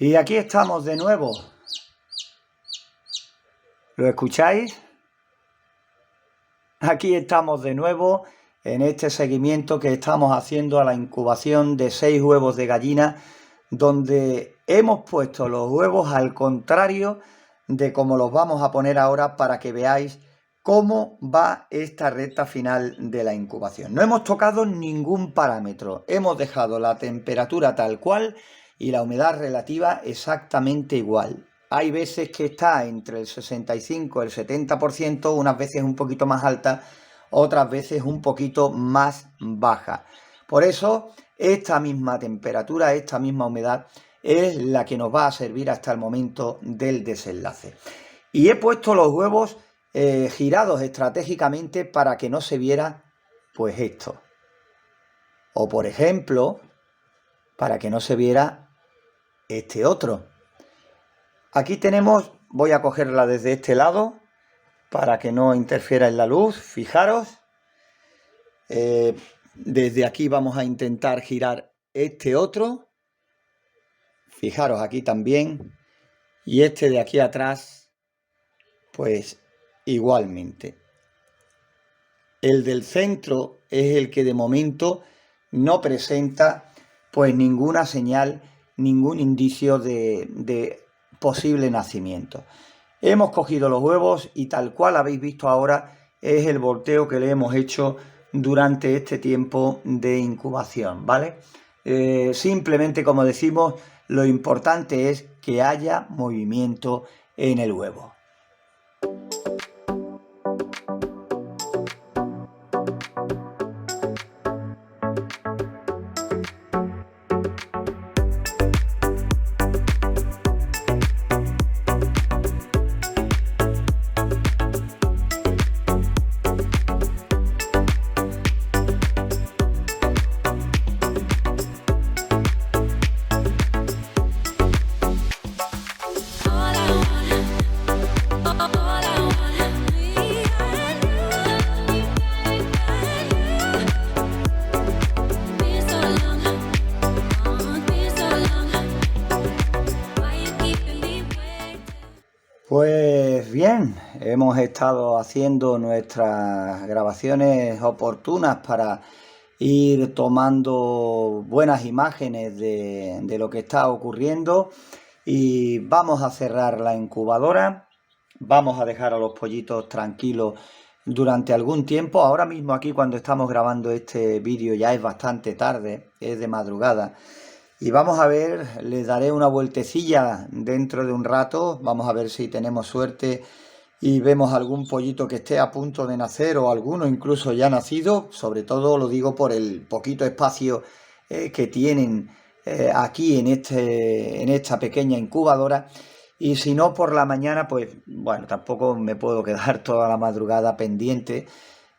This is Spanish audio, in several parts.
Y aquí estamos de nuevo. ¿Lo escucháis? Aquí estamos de nuevo en este seguimiento que estamos haciendo a la incubación de 6 huevos de gallina, donde hemos puesto los huevos al contrario de cómo los vamos a poner ahora para que veáis cómo va esta recta final de la incubación. No hemos tocado ningún parámetro, hemos dejado la temperatura tal cual y la humedad relativa exactamente igual. Hay veces que está entre el 65 y el 70%, unas veces un poquito más alta, otras veces un poquito más baja. Por eso, esta misma temperatura, esta misma humedad, es la que nos va a servir hasta el momento del desenlace. Y he puesto los huevos girados estratégicamente para que no se viera, pues esto. O, por ejemplo, para que no se viera este otro. Aquí tenemos, voy a cogerla desde este lado para que no interfiera en la luz, fijaros. Desde aquí vamos a intentar girar este otro. Fijaros aquí también. Y este de aquí atrás, pues igualmente. El del centro es el que de momento no presenta pues ninguna señal, ningún indicio de posible nacimiento. Hemos cogido los huevos y tal cual habéis visto ahora es el volteo que le hemos hecho durante este tiempo de incubación, ¿vale? Simplemente, como decimos, lo importante es que haya movimiento en el huevo. Pues bien, hemos estado haciendo nuestras grabaciones oportunas para ir tomando buenas imágenes de lo que está ocurriendo y vamos a cerrar la incubadora, vamos a dejar a los pollitos tranquilos durante algún tiempo. Ahora mismo aquí cuando estamos grabando este vídeo ya es bastante tarde, es de madrugada. Y vamos a ver, les daré una vueltecilla dentro de un rato, vamos a ver si tenemos suerte y vemos algún pollito que esté a punto de nacer o alguno incluso ya nacido. Sobre todo lo digo por el poquito espacio que tienen aquí en esta pequeña incubadora. Y si no por la mañana, pues bueno, tampoco me puedo quedar toda la madrugada pendiente.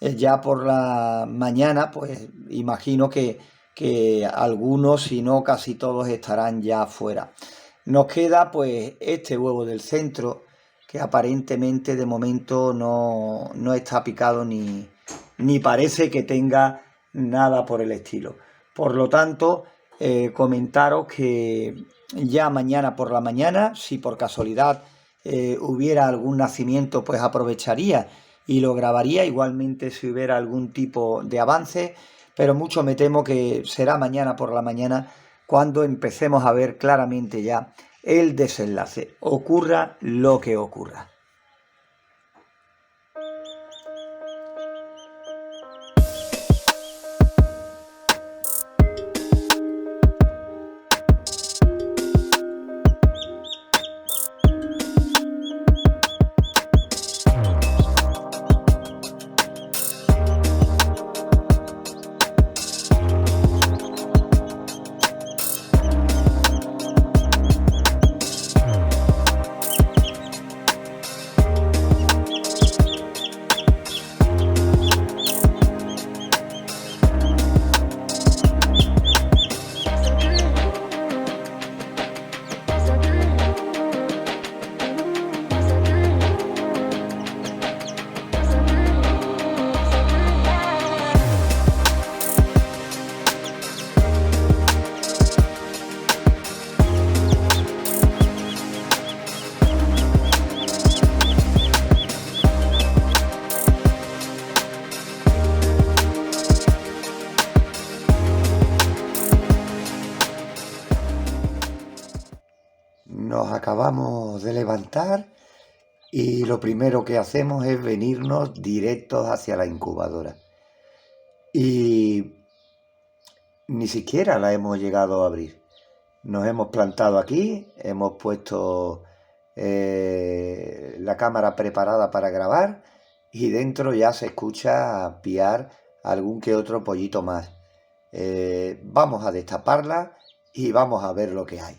Ya por la mañana, pues imagino que algunos, si no casi todos, estarán ya fuera. Nos queda pues este huevo del centro, que aparentemente de momento no está picado ni parece que tenga nada por el estilo. Por lo tanto, comentaros que ya mañana por la mañana, si por casualidad hubiera algún nacimiento, pues aprovecharía y lo grabaría. Igualmente si hubiera algún tipo de avance, pero mucho me temo que será mañana por la mañana cuando empecemos a ver claramente ya el desenlace, ocurra lo que ocurra. acabamos de levantar y lo primero que hacemos es venirnos directos hacia la incubadora. Y ni siquiera la hemos llegado a abrir. Nos hemos plantado aquí, hemos puesto la cámara preparada para grabar y dentro ya se escucha piar algún que otro pollito más. Vamos a destaparla y vamos a ver lo que hay.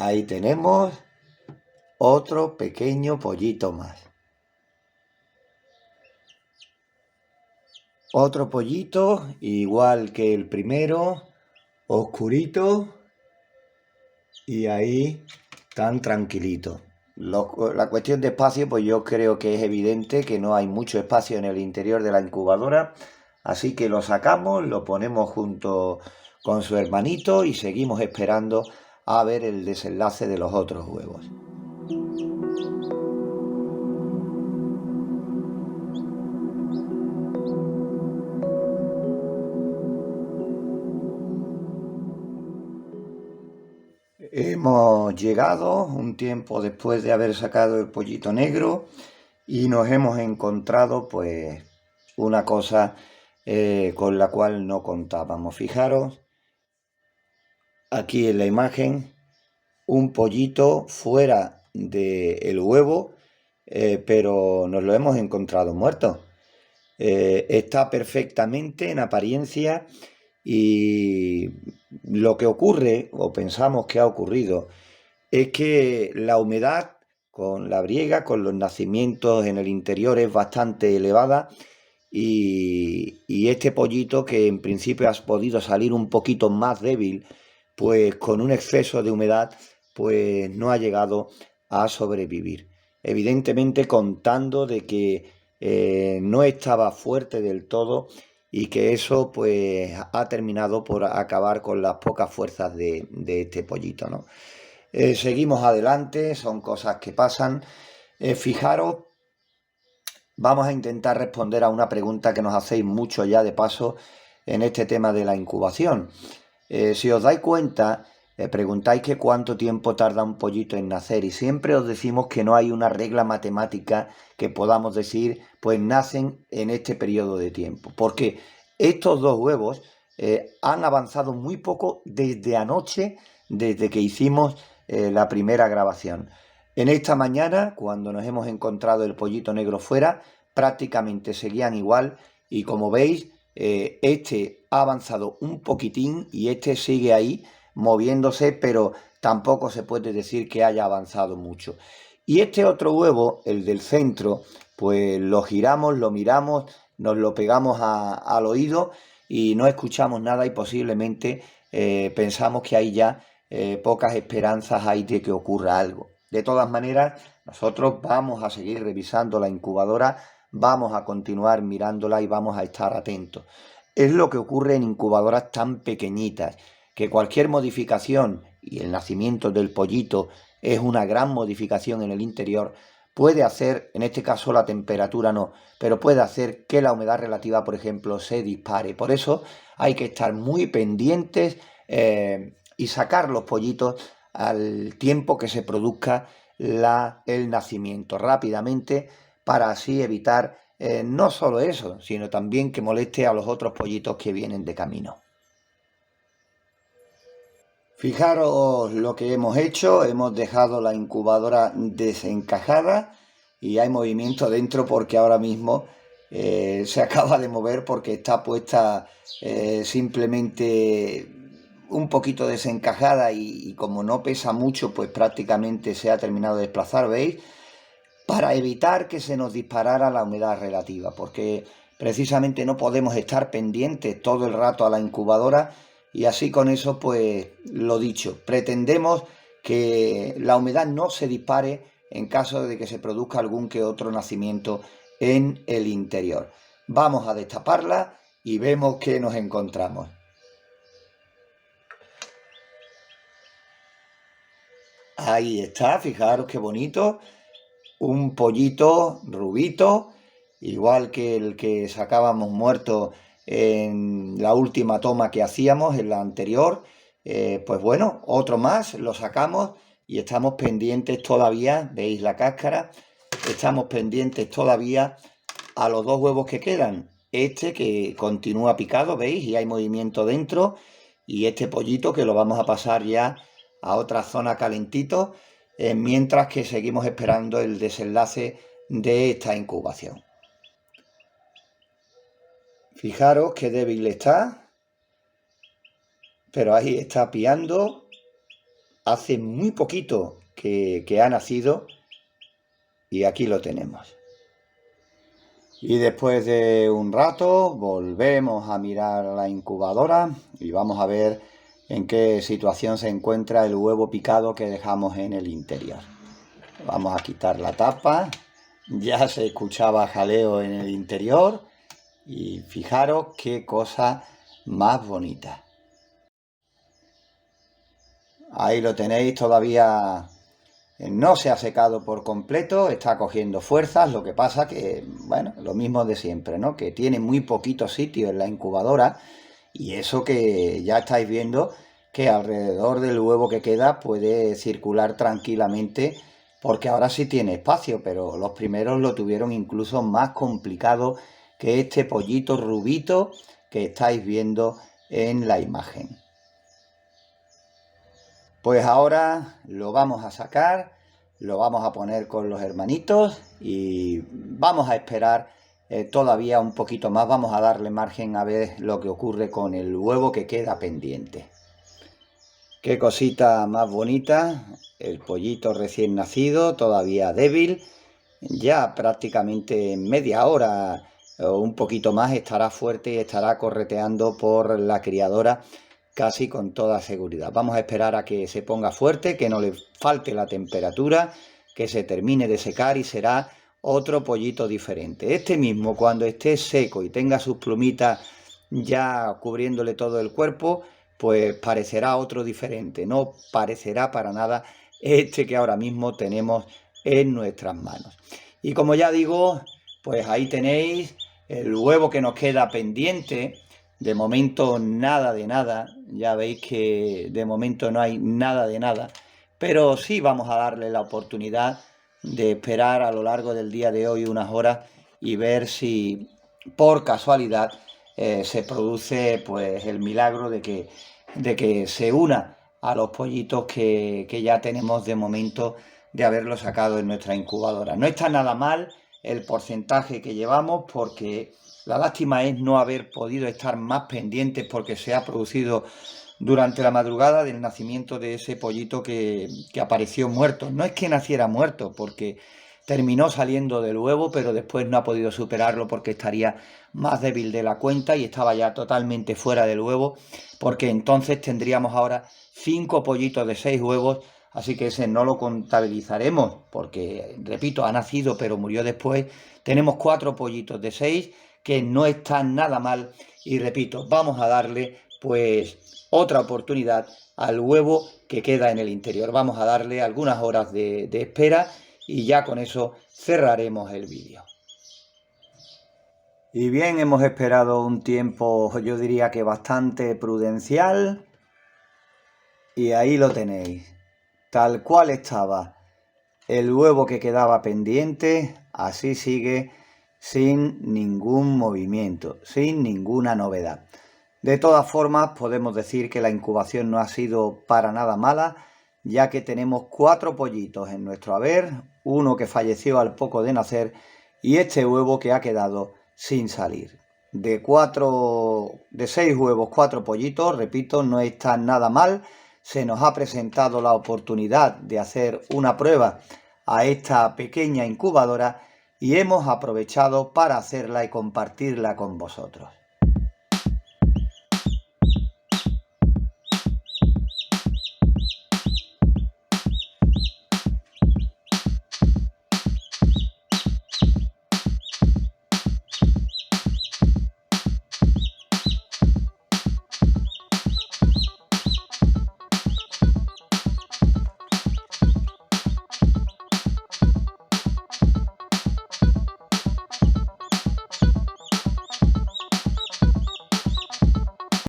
Ahí tenemos otro pequeño pollito más. Otro pollito, igual que el primero, oscurito y ahí tan tranquilito. La cuestión de espacio, pues yo creo que es evidente que no hay mucho espacio en el interior de la incubadora, así que lo sacamos, lo ponemos junto con su hermanito y seguimos esperando a ver el desenlace de los otros huevos. Hemos llegado un tiempo después de haber sacado el pollito negro y nos hemos encontrado pues una cosa con la cual no contábamos. Fijaros aquí en la imagen un pollito fuera del huevo, pero nos lo hemos encontrado muerto. Está perfectamente en apariencia y lo que ocurre, o pensamos que ha ocurrido, es que la humedad con la briega, con los nacimientos en el interior es bastante elevada y este pollito que en principio ha podido salir un poquito más débil, pues con un exceso de humedad, pues no ha llegado a sobrevivir. Evidentemente contando de que no estaba fuerte del todo y que eso pues ha terminado por acabar con las pocas fuerzas de este pollito, ¿no? Seguimos adelante, son cosas que pasan. Fijaros, vamos a intentar responder a una pregunta que nos hacéis mucho ya de paso en este tema de la incubación. Si os dais cuenta, preguntáis que cuánto tiempo tarda un pollito en nacer y siempre os decimos que no hay una regla matemática que podamos decir, pues nacen en este periodo de tiempo. Porque estos dos huevos han avanzado muy poco desde anoche, desde que hicimos la primera grabación. En esta mañana, cuando nos hemos encontrado el pollito negro fuera, prácticamente seguían igual y como veis, este ha avanzado un poquitín y este sigue ahí moviéndose, pero tampoco se puede decir que haya avanzado mucho. Y este otro huevo, el del centro, pues lo giramos, lo miramos, nos lo pegamos al oído y no escuchamos nada y posiblemente pensamos que hay ya pocas esperanzas hay de que ocurra algo. De todas maneras, nosotros vamos a seguir revisando la incubadora, vamos a continuar mirándola y vamos a estar atentos. Es lo que ocurre en incubadoras tan pequeñitas, que cualquier modificación, y el nacimiento del pollito es una gran modificación en el interior, puede hacer, en este caso la temperatura no, pero puede hacer que la humedad relativa, por ejemplo, se dispare. Por eso hay que estar muy pendientes y sacar los pollitos al tiempo que se produzca el nacimiento rápidamente para así evitar no solo eso, sino también que moleste a los otros pollitos que vienen de camino. Fijaros lo que hemos hecho, hemos dejado la incubadora desencajada y hay movimiento dentro porque ahora mismo se acaba de mover porque está puesta simplemente un poquito desencajada y como no pesa mucho, pues prácticamente se ha terminado de desplazar, ¿veis? Para evitar que se nos disparara la humedad relativa, porque precisamente no podemos estar pendientes todo el rato a la incubadora y así con eso, pues lo dicho, pretendemos que la humedad no se dispare en caso de que se produzca algún que otro nacimiento en el interior. Vamos a destaparla y vemos que nos encontramos. Ahí está, fijaros qué bonito. Un pollito rubito, igual que el que sacábamos muerto en la última toma que hacíamos, en la anterior. Pues bueno, otro más, lo sacamos y estamos pendientes todavía, veis la cáscara, estamos pendientes todavía a los 2 huevos que quedan. Este que continúa picado, veis, y hay movimiento dentro, y este pollito que lo vamos a pasar ya a otra zona calentito, mientras que seguimos esperando el desenlace de esta incubación. Fijaros qué débil está, pero ahí está piando. Hace muy poquito que ha nacido y aquí lo tenemos. Y después de un rato volvemos a mirar la incubadora y vamos a ver en qué situación se encuentra el huevo picado que dejamos en el interior. Vamos a quitar la tapa. Ya se escuchaba jaleo en el interior y fijaros qué cosa más bonita. Ahí lo tenéis, todavía no se ha secado por completo, está cogiendo fuerzas. Lo que pasa que, bueno, lo mismo de siempre, ¿no? Que tiene muy poquito sitio en la incubadora, y eso que ya estáis viendo que alrededor del huevo que queda puede circular tranquilamente, porque ahora sí tiene espacio, pero los primeros lo tuvieron incluso más complicado que este pollito rubito que estáis viendo en la imagen. Pues ahora lo vamos a sacar, lo vamos a poner con los hermanitos y vamos a esperar todavía un poquito más. Vamos a darle margen a ver lo que ocurre con el huevo que queda pendiente. Qué cosita más bonita, el pollito recién nacido, todavía débil. Ya prácticamente en media hora o un poquito más estará fuerte y estará correteando por la criadora casi con toda seguridad. Vamos a esperar a que se ponga fuerte, que no le falte la temperatura, que se termine de secar y será otro pollito diferente. Este mismo, cuando esté seco y tenga sus plumitas ya cubriéndole todo el cuerpo, pues parecerá otro diferente. No parecerá para nada este que ahora mismo tenemos en nuestras manos. Y como ya digo, pues ahí tenéis el huevo que nos queda pendiente. De momento nada de nada, ya veis que de momento no hay nada de nada, pero sí vamos a darle la oportunidad de esperar a lo largo del día de hoy unas horas y ver si por casualidad se produce pues el milagro de que se una a los pollitos que ya tenemos de momento de haberlo sacado en nuestra incubadora. No está nada mal el porcentaje que llevamos, porque la lástima es no haber podido estar más pendientes, porque se ha producido durante la madrugada del nacimiento de ese pollito que apareció muerto. No es que naciera muerto, porque terminó saliendo del huevo, pero después no ha podido superarlo porque estaría más débil de la cuenta y estaba ya totalmente fuera del huevo, porque entonces tendríamos ahora 5 pollitos de 6 huevos. Así que ese no lo contabilizaremos porque, repito, ha nacido pero murió después. Tenemos 4 pollitos de 6 que no están nada mal. Y repito, vamos a darle pues otra oportunidad al huevo que queda en el interior. Vamos a darle algunas horas de espera y ya con eso cerraremos el vídeo. Y bien, hemos esperado un tiempo, yo diría que bastante prudencial. Y ahí lo tenéis. Tal cual estaba el huevo que quedaba pendiente, así sigue, sin ningún movimiento, sin ninguna novedad. De todas formas, podemos decir que la incubación no ha sido para nada mala, ya que tenemos 4 pollitos en nuestro haber, uno que falleció al poco de nacer y este huevo que ha quedado sin salir. De 6 huevos, 4 pollitos, repito, no está nada mal. Se nos ha presentado la oportunidad de hacer una prueba a esta pequeña incubadora y hemos aprovechado para hacerla y compartirla con vosotros.